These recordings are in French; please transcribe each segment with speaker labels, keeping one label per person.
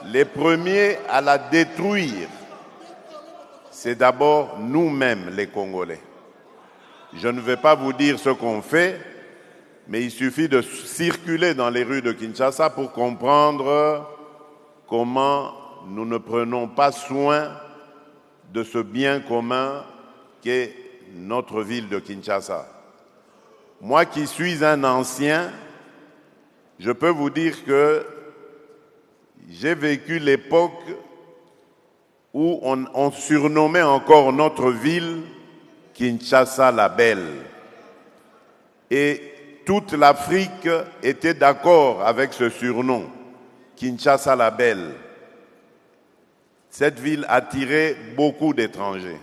Speaker 1: les premiers à la détruire, c'est d'abord nous-mêmes les Congolais. Je ne vais pas vous dire ce qu'on fait, mais il suffit de circuler dans les rues de Kinshasa pour comprendre comment nous ne prenons pas soin de ce bien commun qu'est notre ville de Kinshasa. Moi qui suis un ancien, je peux vous dire que j'ai vécu l'époque où on surnommait encore notre ville Kinshasa la Belle. Et toute l'Afrique était d'accord avec ce surnom, Kinshasa la Belle. Cette ville attirait beaucoup d'étrangers.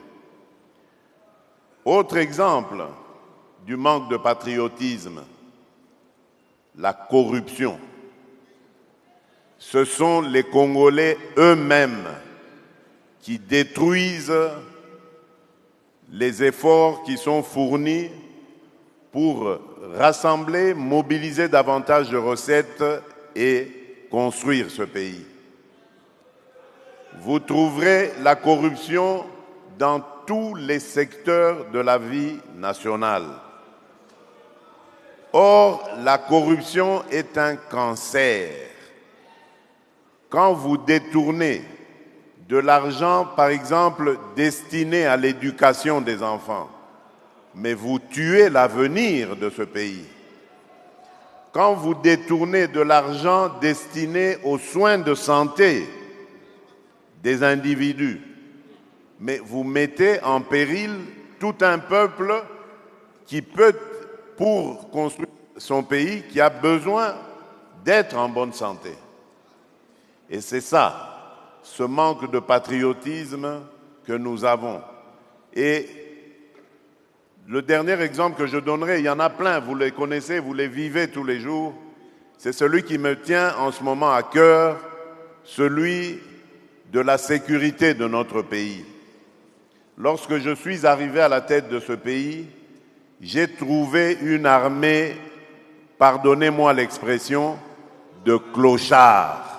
Speaker 1: Autre exemple du manque de patriotisme, la corruption. Ce sont les Congolais eux-mêmes qui détruisent les efforts qui sont fournis pour rassembler, mobiliser davantage de recettes et construire ce pays. Vous trouverez la corruption dans tous les secteurs de la vie nationale. Or, la corruption est un cancer. Quand vous détournez de l'argent, par exemple, destiné à l'éducation des enfants, mais vous tuez l'avenir de ce pays. Quand vous détournez de l'argent destiné aux soins de santé des individus, mais vous mettez en péril tout un peuple qui peut, pour construire son pays, qui a besoin d'être en bonne santé. Et c'est ça, ce manque de patriotisme que nous avons. Et le dernier exemple que je donnerai, il y en a plein, vous les connaissez, vous les vivez tous les jours, c'est celui qui me tient en ce moment à cœur, celui de la sécurité de notre pays. Lorsque je suis arrivé à la tête de ce pays, j'ai trouvé une armée, pardonnez-moi l'expression, de clochards.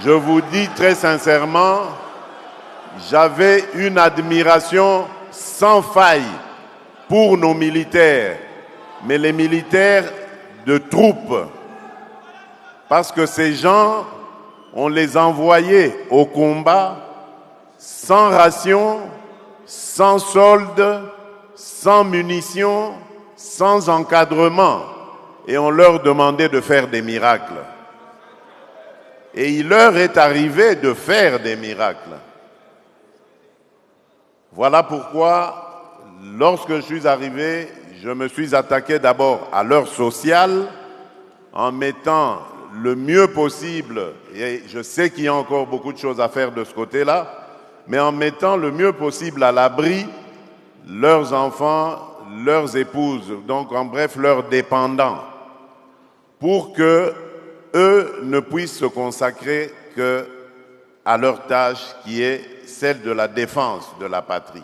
Speaker 1: Je vous dis très sincèrement, j'avais une admiration sans faille pour nos militaires, mais les militaires de troupes, parce que ces gens, on les envoyait au combat sans ration, sans solde, sans munitions, sans encadrement, et on leur demandait de faire des miracles. Et il leur est arrivé de faire des miracles. Voilà pourquoi, lorsque je suis arrivé, je me suis attaqué d'abord à l'heure sociale, en mettant le mieux possible, et je sais qu'il y a encore beaucoup de choses à faire de ce côté-là, mais en mettant le mieux possible à l'abri leurs enfants, leurs épouses, donc en bref leurs dépendants, pour que eux ne puissent se consacrer qu'à leur tâche qui est celle de la défense de la patrie.